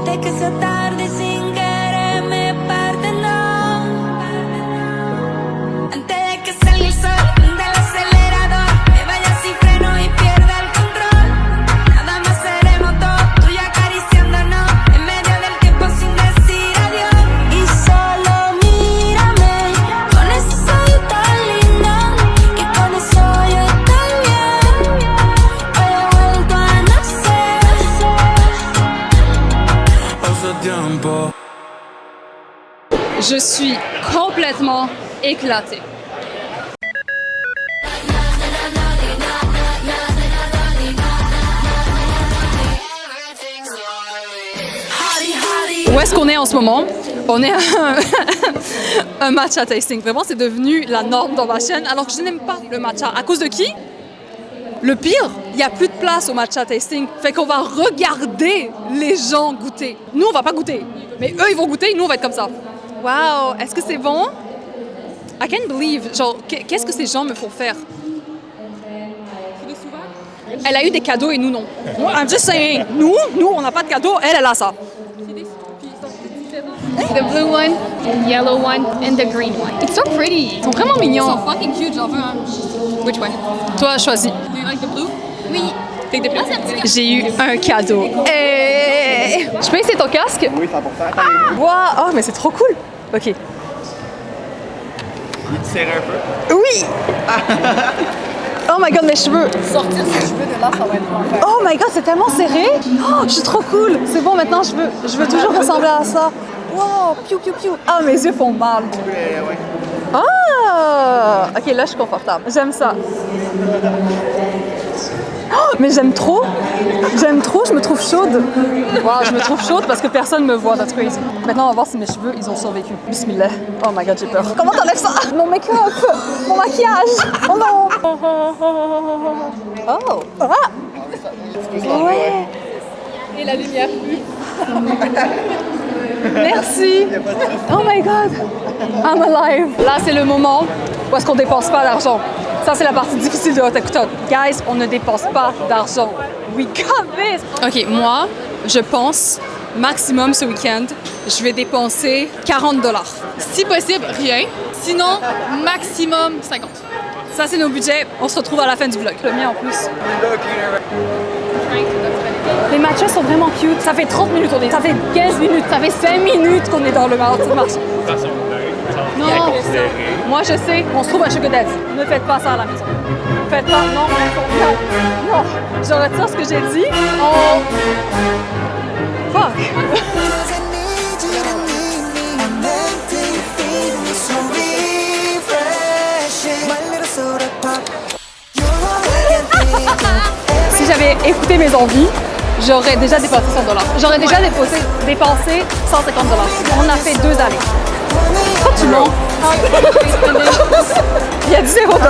Antes que sea tarde sin querer me parte no. Antes de que salga el sol del acelerador, me vaya sin freno y pierda el control. Nada más seremos dos, tú y acariciándonos en medio del tiempo sin decir adiós. Y solo mírame con ese sol tan lindo, que con eso yo estoy bien. Hoy he vuelto a nacer. Hace tiempo. Je suis complètement éclatée. Où est-ce qu'on est en ce moment? On est à un matcha tasting. Vraiment, c'est devenu la norme dans ma chaîne, alors que je n'aime pas le matcha. À cause de qui? Le pire, il n'y a plus de place au matcha tasting. Fait qu'on va regarder les gens goûter. Nous, on va pas goûter. Mais eux, ils vont goûter, nous, on va être comme ça. Wow, est-ce que c'est bon? I can't believe. Genre, qu'est-ce que ces gens me font faire? Elle a eu des cadeaux et nous, non. I'm just saying. Nous, on n'a pas de cadeaux. Elle a ça. The blue one, the yellow one, and the green one. It's so pretty. Ils sont vraiment mignons. So fucking cute, j'en veux un. Which one? Toi, choisis. Do you like the blue? Oui. Take the blue. J'ai eu un cadeau. Hey! Je peux essayer ton casque? Oui, 100%. Wow! Oh, mais c'est trop cool. OK. Il te serre un peu. Oui! Oh my god, mes cheveux! Sortir ses cheveux de là, ça va être l'enfer. Oh my god, c'est tellement serré! Oh, je suis trop cool! C'est bon, maintenant, je veux toujours ressembler à ça. Wow! Piou, piou, piou! Ah, mes yeux font mal. Ouais. Ah! OK, là, je suis confortable. J'aime ça. Oh, mais j'aime trop! J'aime trop, je me trouve chaude. Wow, je me trouve chaude parce que personne me voit, that's crazy. Maintenant, on va voir si mes cheveux, ils ont survécu. Bismillah. Oh my god, j'ai peur. Comment t'enlèves ça? Mon make-up! Mon maquillage! Oh non! Oh! Ah! Ouais! Et la lumière plus. Merci! Oh my god! I'm alive! Là, c'est le moment où est-ce qu'on dépense pas d'argent. Ça, c'est la partie difficile de Otakuton. Guys, on ne dépense pas d'argent. We got this! OK, moi, je pense, maximum ce week-end, je vais dépenser 40 $. Si possible, rien. Sinon, maximum 50. Ça, c'est nos budgets. On se retrouve à la fin du vlog. Le mien en plus. Les matchas sont vraiment cute. Ça fait 30 minutes qu'on est. Ça fait 15 minutes. Ça fait 5 minutes qu'on est dans le marché. Non, moi je sais. On se trouve à Sugar Daddy. Ne faites pas ça à la maison. Faites pas. Non, non, non. Je retire ce que j'ai dit. Oh. Fuck. Si j'avais écouté mes envies, j'aurais déjà dépassé 100 $. J'aurais déjà dépensé 150 $. On a fait 2 allées. Pourquoi tu mens? Il y a 0 $. 50.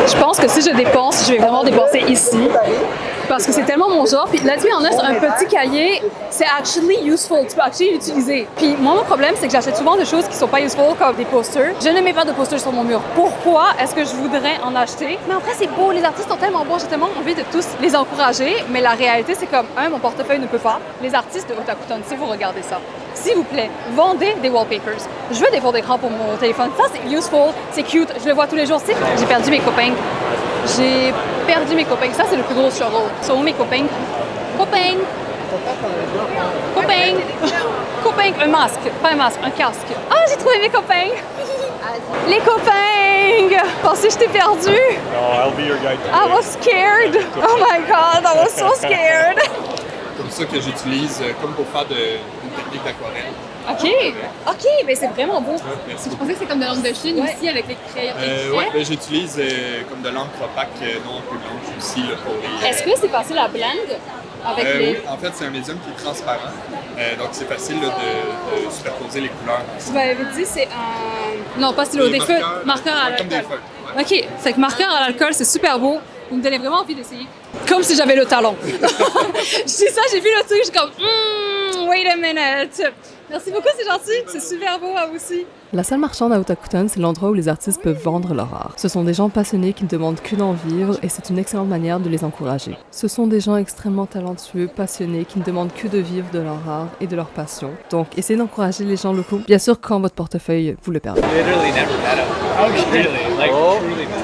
Je pense que si je dépense, je vais vraiment dépenser ici. Parce que c'est tellement mon genre. Puis là, tu sais, on a un petit cahier, c'est actually useful. Tu peux actually l'utiliser. Puis moi, mon problème, c'est que j'achète souvent des choses qui sont pas useful, comme des posters. Je ne mets pas de posters sur mon mur. Pourquoi est-ce que je voudrais en acheter? Mais en vrai, c'est beau. Les artistes sont tellement bons. J'ai tellement envie de tous les encourager. Mais la réalité, c'est comme, mon portefeuille ne peut pas. Les artistes de Otakuton, si vous regardez ça, s'il vous plaît, vendez des wallpapers. Je veux des fonds d'écran pour mon téléphone. Ça, c'est useful, c'est cute. Je le vois tous les jours. Tu sais, j'ai perdu mes copains. J'ai perdu mes copains. Ça, c'est le plus gros struggle. Sont où mes copains? Copains! Copains! Copains! Un masque. Pas un masque, un casque. Ah, j'ai trouvé mes copains! Les copains! Pensez que je t'ai perdu? No, I'll be your guide. I was scared! Oh my god, I was so scared! Comme ça que j'utilise comme pour faire une technique d'aquarelle. OK, mais c'est vraiment beau. Merci. Je pensais que c'est comme de l'encre de Chine aussi avec les crayons. Ouais, ben, j'utilise comme de l'encre opaque non un peu blanche aussi là, pour les. Est-ce que c'est facile à blend avec les... Oui, en fait, c'est un médium qui est transparent. Donc, c'est facile là, de superposer les couleurs. Tu m'avais dit c'est un... Non, pas stylo, des feux, marqueurs à Comme des l'alcool. feuilles. Ouais. OK, c'est que marqueur à l'alcool, c'est super beau. Vous me donnez vraiment envie d'essayer. Comme si j'avais le talent. Je dis ça, j'ai vu le truc, je suis comme, wait a minute. Merci beaucoup, c'est gentil. C'est super beau, à vous aussi. La salle marchande à Wetakuton, c'est l'endroit où les artistes peuvent vendre leur art. Ce sont des gens passionnés qui ne demandent que d'en vivre et c'est une excellente manière de les encourager. Ce sont des gens extrêmement talentueux, passionnés, qui ne demandent que de vivre de leur art et de leur passion. Donc, essayez d'encourager les gens locaux, bien sûr quand votre portefeuille vous le permet. Literally never met him. Really, like truly met him.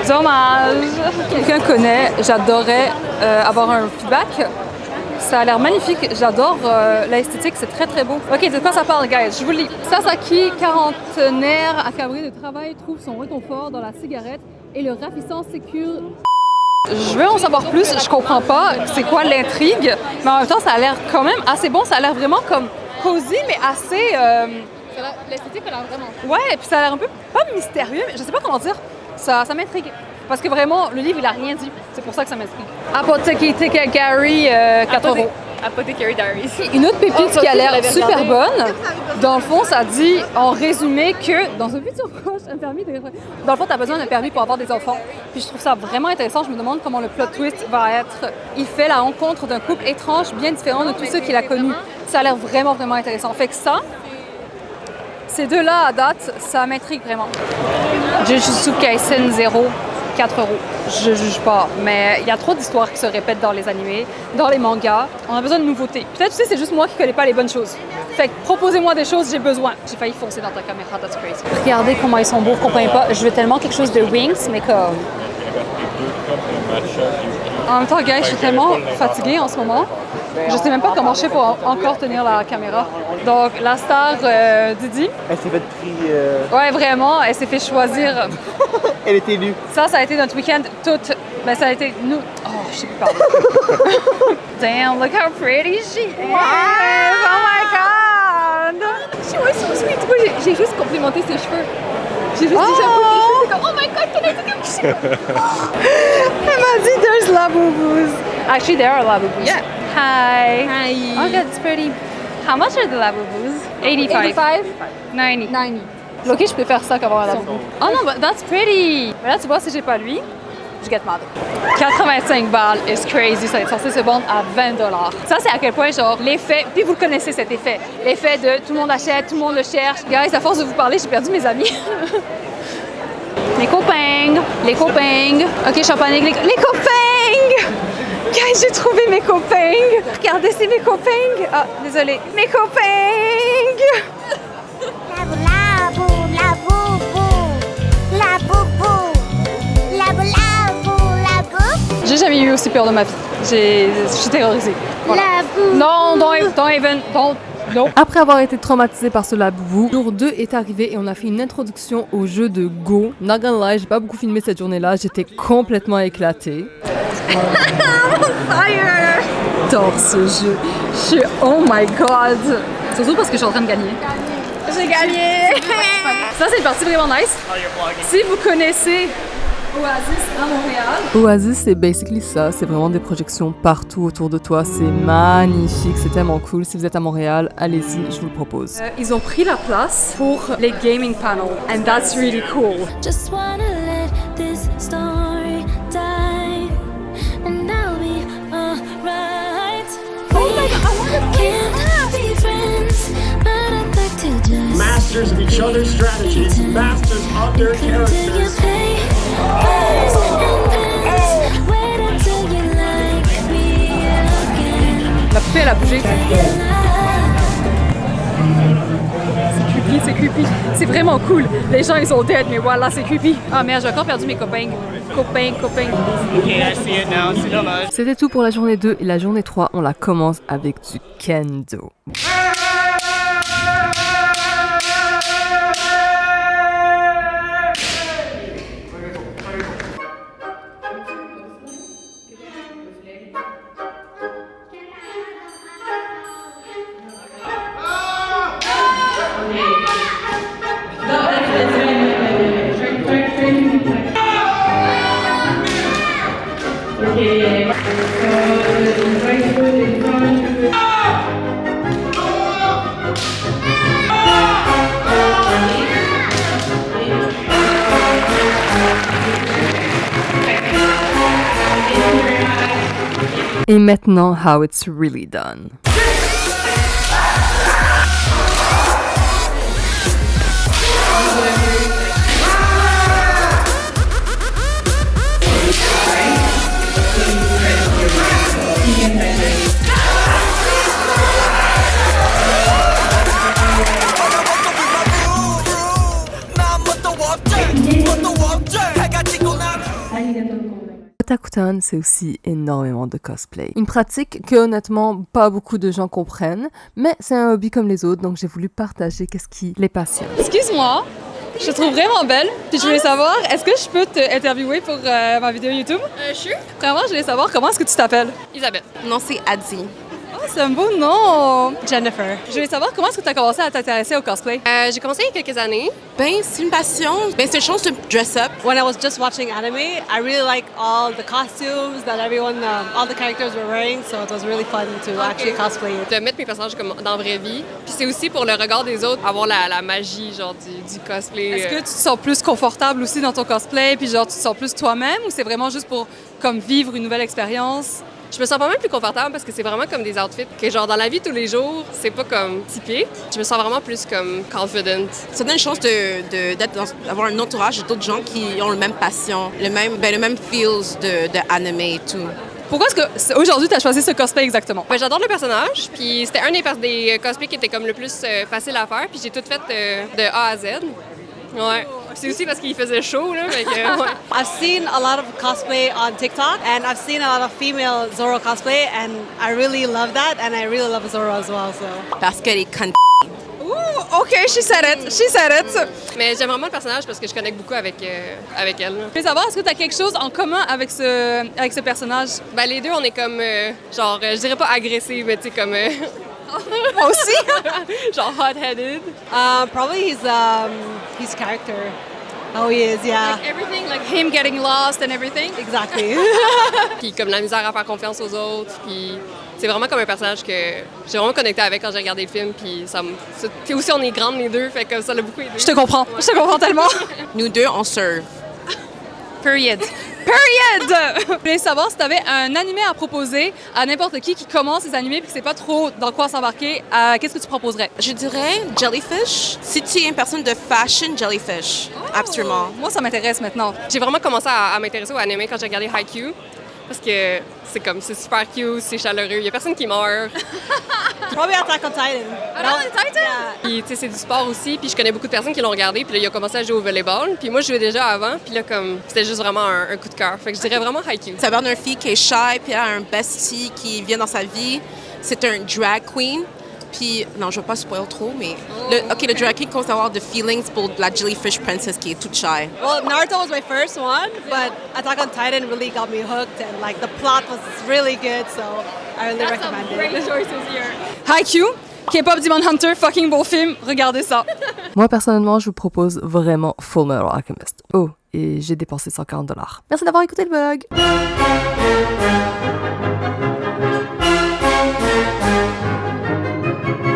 Dommage. Quelqu'un connaît, j'adorais avoir un feedback. Ça a l'air magnifique, j'adore l'esthétique, c'est très très beau. Ok, de quoi ça parle, guys? Je vous le lis. Sasaki, quarantenaire, accablé de travail, trouve son réconfort dans la cigarette et le ravissant sécure. Je veux en savoir plus, je comprends pas c'est quoi l'intrigue, mais en même temps ça a l'air quand même assez bon, ça a l'air vraiment comme cosy, mais assez... L'esthétique a l'air vraiment. Ouais, puis ça a l'air un peu, pas mystérieux, mais je sais pas comment dire, ça m'intrigue. Parce que vraiment, le livre, il a rien dit. C'est pour ça que ça m'intrigue. Apothecary Gary, 4 €. Apothecary Diaries. Une autre pépite qui a l'air super bonne, dans le fond, ça dit, en résumé, que dans un futur proche, un permis de... Dans le fond, tu as besoin d'un permis pour avoir des enfants. Puis je trouve ça vraiment intéressant. Je me demande comment le plot twist va être. Il fait la rencontre d'un couple étrange, bien différent de tous ceux qu'il a connus. Ça a l'air vraiment, vraiment intéressant. Fait que ça, ces deux-là, à date, ça m'intrigue vraiment. Jujutsu Kaisen 0. 4 €. Je juge pas, mais il y a trop d'histoires qui se répètent dans les animés, dans les mangas. On a besoin de nouveautés. Peut-être, tu sais, c'est juste moi qui connais pas les bonnes choses. Fait que proposez-moi des choses, j'ai besoin. J'ai failli foncer dans ta caméra, that's crazy. Regardez comment ils sont beaux, vous comprenez pas. Je veux tellement quelque chose de Wings, mais comme... En même temps, guys, je suis tellement fatiguée en ce moment. Je sais même pas comment je fais pour encore tenir la caméra. Donc, la star Didi. Elle s'est fait pris. Ouais, vraiment, elle s'est fait choisir. Elle est élue. Ça a été notre week-end tout. Ben, ça a été nous. Oh, je sais plus parler. Damn, look how pretty she is. Oh my god. She was so sweet. Moi, j'ai juste complimenté ses cheveux. J'ai juste dit j'avoue que ses cheveux, c'est comme oh my god, can I take a picture? Elle m'a dit there's Labubus. Actually, there are Labubus. Yeah. Hi. Hi. Oh god, it's pretty. How much are the Labubus? 85. 90. 90. Ok, je préfère ça qu'avoir un Labubu. Oh non, but that's pretty. Mais là, tu vois, si j'ai pas lui, je get mad. 85 balles is crazy. Ça est censé se vendre à 20 $. Ça, c'est à quel point, genre, l'effet, puis vous le connaissez cet effet. L'effet de tout le monde achète, tout le monde le cherche. Guys, à force de vous parler, j'ai perdu mes amis. Les copains. Les copains. Ok, champagne, les copains. Guys, j'ai trouvé mes copains. Regardez, c'est mes copains. Ah, désolé. Mes copains. La boubou, la boubou, la boubou, la boubou, la boubou. J'ai jamais eu aussi peur de ma vie. Je suis terrorisée. Voilà. La boubou. Non, don't even, don't. No. Après avoir été traumatisé par ce Labubu, jour 2 est arrivé et on a fait une introduction au jeu de Go. Not gonna lie, j'ai pas beaucoup filmé cette journée-là, j'étais complètement éclatée. J'adore ce jeu. Je suis, oh my god. Surtout parce que je suis en train de gagner. J'ai gagné. Ça, c'est une partie vraiment nice. Si vous connaissez Oasis à Montréal. Oasis, c'est basically ça, c'est vraiment des projections partout autour de toi, c'est magnifique, c'est tellement cool. Si vous êtes à Montréal, allez-y, je vous le propose. Ils ont pris la place pour les gaming panels, and that's really cool. Just wanna let this story die, and I'll be alright. Oh my god, can't be friends, but I'd like to just masters of each other's strategies, masters of their characters. La poupée, elle a bougé. C'est creepy. C'est vraiment cool. Les gens, ils sont dead, mais voilà, c'est creepy. Ah merde, j'ai encore perdu mes copains. Copains. Okay, I see it now. C'est dommage. C'était tout pour la journée 2 et la journée 3, on la commence avec du kendo. Et maintenant, how it's really done. Attack on Titan, c'est aussi énormément de cosplay. Une pratique que honnêtement pas beaucoup de gens comprennent, mais c'est un hobby comme les autres, donc j'ai voulu partager qu'est-ce qui les passionne. Excuse-moi, je te trouve vraiment belle. Puis je voulais savoir, est-ce que je peux te interviewer pour ma vidéo YouTube? Sure. Premièrement, je voulais savoir comment est-ce que tu t'appelles? Isabelle. Non, c'est Adi. Oh, c'est un beau nom! Jennifer. Je voulais savoir comment est-ce que tu as commencé à t'intéresser au cosplay? J'ai commencé il y a quelques années. Ben, c'est une passion. Ben, c'est une chance de dress up. When I was just watching anime, I really liked all the costumes that everyone, all the characters were wearing, so it was really fun to actually cosplay it. De mettre mes personnages comme dans la vraie vie. Puis c'est aussi pour le regard des autres, avoir la magie genre du cosplay. Est-ce que tu te sens plus confortable aussi dans ton cosplay, puis genre tu te sens plus toi-même, ou c'est vraiment juste pour comme vivre une nouvelle expérience? Je me sens pas mal plus confortable parce que c'est vraiment comme des outfits que genre dans la vie tous les jours, c'est pas comme typique. Je me sens vraiment plus comme confident. Ça donne une chance d'avoir un entourage d'autres gens qui ont la même passion, le même feels de anime et tout. Pourquoi est-ce que aujourd'hui tu as choisi ce cosplay exactement? Ben, j'adore le personnage, puis c'était un des cosplays qui était comme le plus facile à faire, puis j'ai tout fait de A à Z. Ouais. C'est aussi parce qu'il faisait chaud, là. Ouais. I've seen a lot of cosplay on TikTok, and I've seen a lot of female Zoro cosplay, and I really love that, and I really love Zoro as well, so. Parce qu'elle est con. Ouh, OK, she said it! Mais j'aime vraiment le personnage parce que je connecte beaucoup avec elle. Je veux savoir, est-ce que tu as quelque chose en commun avec ce personnage? Ben, les deux, on est comme, genre, je dirais pas agressifs, mais tu sais, comme... Moi aussi! genre hot-headed. Probably his character. How he is, yeah. Like everything, like him getting lost and everything? Exactly. Puis comme la misère à faire confiance aux autres, puis c'est vraiment comme un personnage que j'ai vraiment connecté avec quand j'ai regardé le film, puis puis aussi on est grandes les deux, fait que ça l'a beaucoup aidé. Je te comprends tellement. Nous deux, on serve. Period! Je voulais savoir si tu avais un animé à proposer à n'importe qui commence les animés et qui ne sait pas trop dans quoi s'embarquer. Qu'est-ce que tu proposerais? Je dirais Jellyfish. Si tu es une personne de fashion, Jellyfish. Absolument. Moi, ça m'intéresse maintenant. J'ai vraiment commencé à m'intéresser au anime quand j'ai regardé Haikyuu. Parce que c'est super cute, c'est chaleureux, il n'y a personne qui meurt. Probably Attack on Titan. Attack on Titan? Yeah. Puis tu sais, c'est du sport aussi, puis je connais beaucoup de personnes qui l'ont regardé, puis là, ils ont commencé à jouer au volleyball. Puis moi, je jouais déjà avant, puis là, comme, c'était juste vraiment un coup de cœur. Fait que je dirais vraiment Haikyuu. Ça parle d'une fille qui est shy, puis elle a un bestie qui vient dans sa vie. C'est un drag queen. Puis, non, je ne vais pas spoiler trop, mais le drag queen commence à avoir des feelings pour la Jellyfish Princess qui est toute shy. Well, Naruto was my first one, but Attack on Titan really got me hooked, and like the plot was really good, so I really recommend it. Haikyuu, K-pop Demon Hunter, fucking beau film, regardez ça. Moi, personnellement, je vous propose vraiment Fullmetal Alchemist. Oh, et j'ai dépensé $140. Merci d'avoir écouté le vlog!